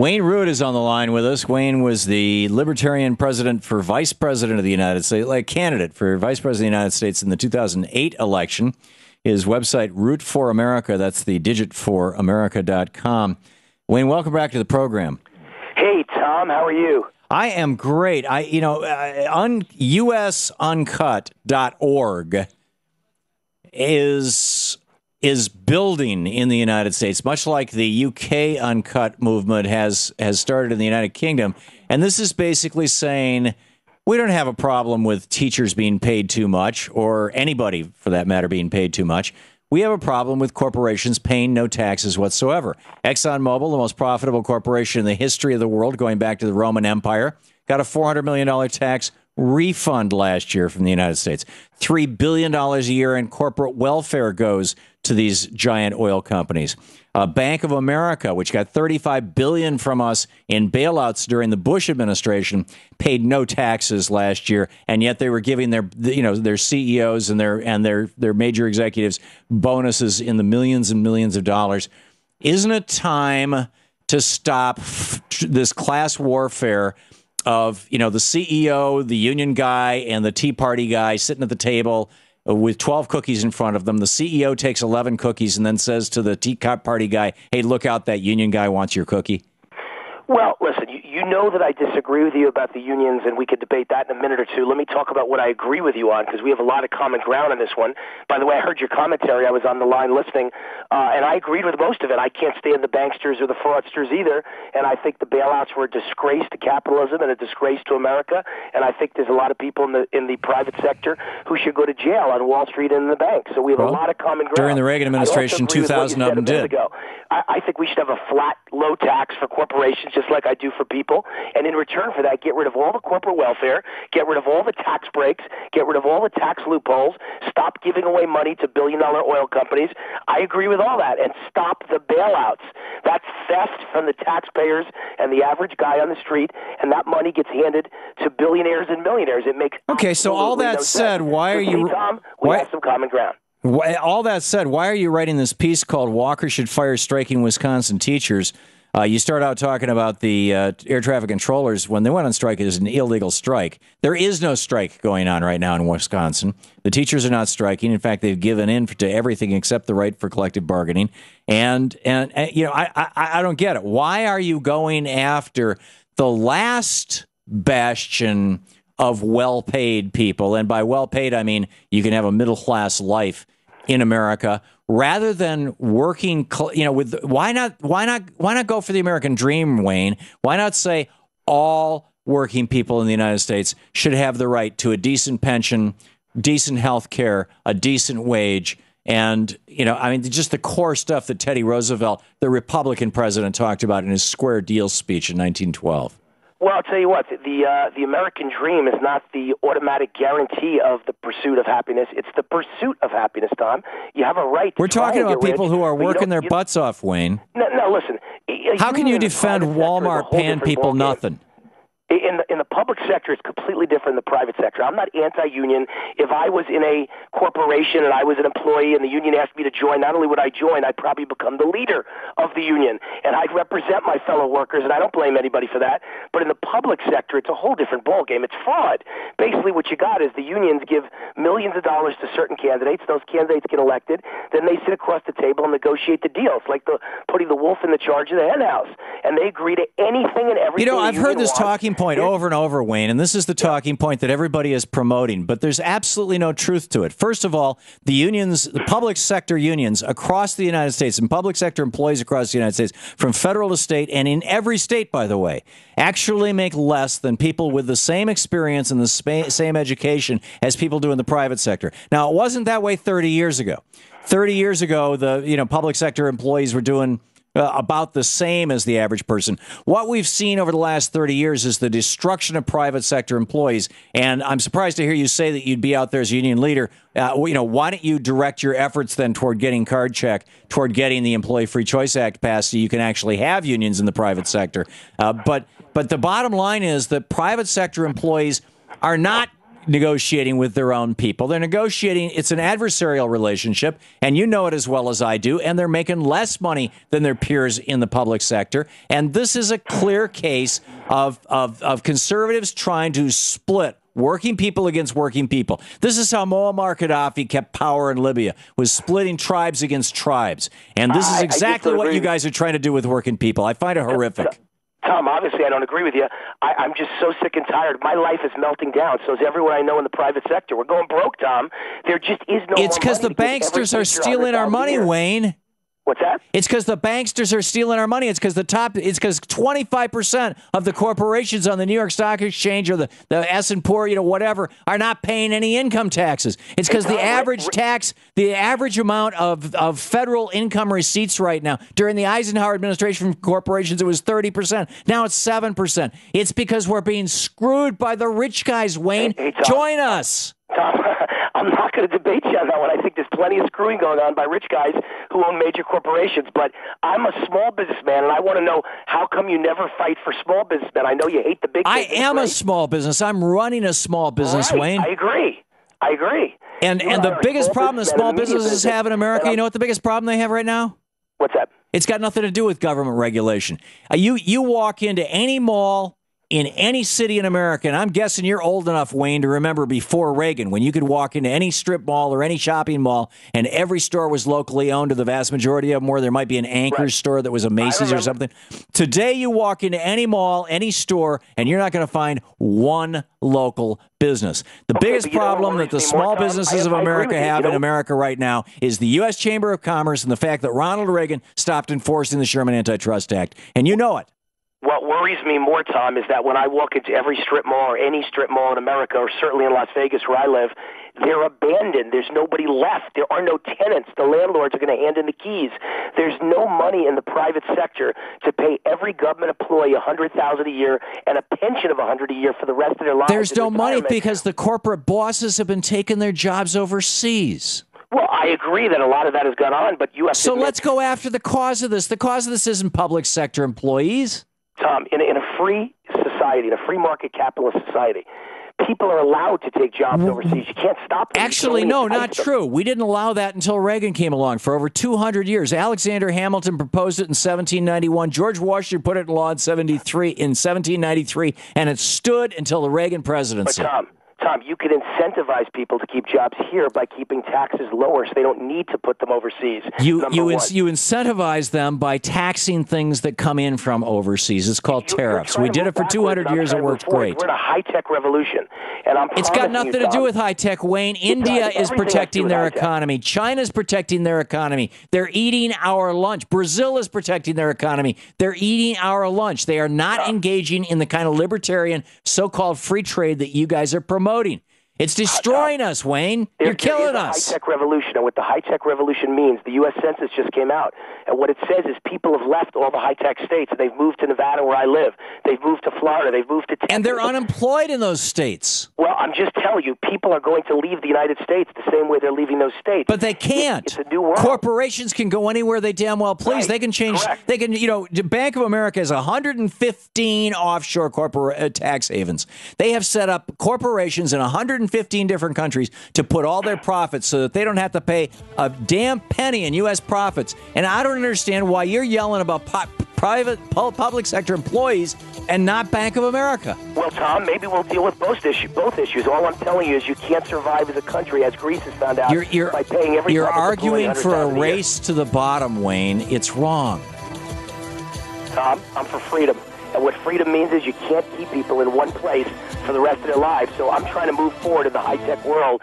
Wayne Root is on the line with us. Wayne was the Libertarian president for Vice President of the United States, like candidate for Vice President of the United States in the 2008 election. His website, Root for America, that's the digit for America.com. Wayne, welcome back to the program. Hey, Tom, how are you? I am great. usuncut.org is building in the United States, much like the UK Uncut movement has started in the United Kingdom. And this is basically saying we don't have a problem with teachers being paid too much, or anybody, for that matter, being paid too much. We have a problem with corporations paying no taxes whatsoever. ExxonMobil, the most profitable corporation in the history of the world, going back to the Roman Empire, got a $400 million tax refund last year from the United States. $3 billion a year in corporate welfare goes to these giant oil companies. Bank of America, which got $35 billion from us in bailouts during the Bush administration, paid no taxes last year, and yet they were giving their CEOs and their major executives bonuses in the millions and millions of dollars. Isn't it time to stop this class warfare of, the CEO, the union guy, and the Tea Party guy sitting at the table with 12 cookies in front of them? The CEO takes 11 cookies and then says to the Tea Party guy, hey, look out, that union guy wants your cookie. Well, listen, you know that I disagree with you about the unions, and we could debate that in a minute or two. Let me talk about what I agree with you on, because we have a lot of common ground on this one. By the way, I heard your commentary. I was on the line listening, and I agreed with most of it. I can't stand the banksters or the fraudsters either, and I think the bailouts were a disgrace to capitalism and a disgrace to America, and I think there's a lot of people in the private sector who should go to jail on Wall Street and in the bank. So we have a lot of common ground. During the Reagan administration, 2,000 of them did. I think we should have a flat, low tax for corporations, just like I do for people. And in return for that, get rid of all the corporate welfare, get rid of all the tax breaks, get rid of all the tax loopholes, stop giving away money to billion-dollar oil companies. I agree with all that. And stop the bailouts. That's theft from the taxpayers and the average guy on the street, and that money gets handed to billionaires and millionaires. It makes okay, so all that said, why are you... Tom, we have some common ground. All that said, why are you writing this piece called Walker Should Fire Striking Wisconsin Teachers? You start out talking about the air traffic controllers. When they went on strike, it was an illegal strike. There is no strike going on right now in Wisconsin. The teachers are not striking. In fact, they've given in to everything except the right for collective bargaining. And I don't get it. Why are you going after the last bastion of well-paid people? And by well-paid, I mean you can have a middle-class life in America, rather than working, why not go for the American dream, Wayne? Why not say all working people in the United States should have the right to a decent pension, decent health care, a decent wage, and, just the core stuff that Teddy Roosevelt, the Republican president, talked about in his Square Deal speech in 1912? Well, I'll tell you what, the American dream is not the automatic guarantee of the pursuit of happiness. It's the pursuit of happiness, Tom. You have a right to We're talking about people who are working their butts off, Wayne. No, listen. How can you defend Walmart paying people nothing? In the public sector, it's completely different than the private sector. I'm not anti-union. If I was in a corporation and I was an employee and the union asked me to join, not only would I join, I'd probably become the leader of the union, and I'd represent my fellow workers, and I don't blame anybody for that. But in the public sector, it's a whole different ballgame. It's fraud. Basically, what you got is the unions give millions of dollars to certain candidates. Those candidates get elected. Then they sit across the table and negotiate the deals, like putting the wolf in the charge of the hen house. And they agree to anything and everything. I've heard this talking point over and over, Wayne, and this is the talking point that everybody is promoting, but there's absolutely no truth to it. First of all, the unions, the public sector unions across the United States and public sector employees across the United States, from federal to state, and in every state, by the way, actually make less than people with the same experience and the same education as people do in the private sector. Now, it wasn't that way 30 years ago. 30 years ago, the public sector employees were doing about the same as the average person. What we've seen over the last 30 years is the destruction of private sector employees. And I'm surprised to hear you say that you'd be out there as a union leader. Why don't you direct your efforts then toward getting card check, toward getting the Employee Free Choice Act passed so you can actually have unions in the private sector? But the bottom line is that private sector employees are not negotiating with their own people. They're negotiating. It's an adversarial relationship, and you know it as well as I do, and they're making less money than their peers in the public sector. And this is a clear case of conservatives trying to split working people against working people. This is how Muammar Gaddafi kept power in Libya, was splitting tribes against tribes. And this is exactly what you guys are trying to do with working people. I find it horrific. Tom, obviously I don't agree with you. I'm just so sick and tired. My life is melting down. So is everyone I know in the private sector. We're going broke, Tom. There just is no It's because the banksters are stealing our money, Wayne. What's that? It's because the banksters are stealing our money. It's because 25% of the corporations on the New York Stock Exchange or the S&P, whatever, are not paying any income taxes. It's because the average amount of federal income receipts right now, during the Eisenhower administration from corporations, it was 30%. Now it's 7%. It's because we're being screwed by the rich guys, Wayne. Hey, Tom, join us. Tom, I'm not going to debate you on that one. I think there's plenty of screwing going on by rich guys who own major corporations. But I'm a small businessman, and I want to know, how come you never fight for small businessmen? I know you hate the big business. I am a small business. I'm running a small business, Wayne. I agree. And the biggest problem that small businesses have in America, you know what the biggest problem they have right now? What's that? It's got nothing to do with government regulation. You walk into any mall in any city in America, and I'm guessing you're old enough, Wayne, to remember before Reagan, when you could walk into any strip mall or any shopping mall, and every store was locally owned, to the vast majority of them, or there might be an Anchorage store that was a Macy's or something. Today, you walk into any mall, any store, and you're not going to find one local business. The biggest problem that the small businesses of America have in America right now is the U.S. Chamber of Commerce and the fact that Ronald Reagan stopped enforcing the Sherman Antitrust Act. And you know it. What worries me more, Tom, is that when I walk into every strip mall or any strip mall in America, or certainly in Las Vegas where I live, they're abandoned. There's nobody left. There are no tenants. The landlords are going to hand in the keys. There's no money in the private sector to pay every government employee $100,000 a year and a pension of $100 a year for the rest of their lives. There's no money because the corporate bosses have been taking their jobs overseas. Well, I agree that a lot of that has gone on, but you have to admit, let's go after the cause of this. The cause of this isn't public sector employees. Tom, in a free society, in a free market capitalist society, people are allowed to take jobs overseas. You can't stop them. Actually, no, not true. We didn't allow that until Reagan came along. For over 200 years, Alexander Hamilton proposed it in 1791. George Washington put it in law in 1793, and it stood until the Reagan presidency. But Tom, you could incentivize people to keep jobs here by keeping taxes lower so they don't need to put them overseas. You incentivize them by taxing things that come in from overseas. It's called tariffs. We did it for 200 years. It worked great. We're in a high-tech revolution. And it's got nothing to do with high-tech, Wayne. India is protecting their economy. China's protecting their economy. They're eating our lunch. Brazil is protecting their economy. They're eating our lunch. They are not engaging in the kind of libertarian, so-called free trade that you guys are promoting. It's destroying us, Wayne. You're killing us. High-tech revolution, and what the high-tech revolution means, the U.S. Census just came out, and what it says is people have left all the high-tech states, and they've moved to Nevada, where I live. They've moved to Florida. They've moved to Texas. And they're unemployed in those states. Well, I'm just telling you, people are going to leave the United States the same way they're leaving those states. But they can't. It's a new world. Corporations can go anywhere they damn well please. Right. They can change. Correct. They can, Bank of America has 115 offshore tax havens. They have set up corporations in 115 different countries to put all their profits so that they don't have to pay a damn penny in U.S. profits. And I don't understand why you're yelling about public sector employees and not Bank of America. Well, Tom, maybe we'll deal with both issues. All I'm telling you is you can't survive as a country, as Greece has found out, by paying every. You're arguing for a race to the bottom, Wayne. It's wrong. Tom, I'm for freedom. And what freedom means is you can't keep people in one place for the rest of their lives. So I'm trying to move forward in the high-tech world.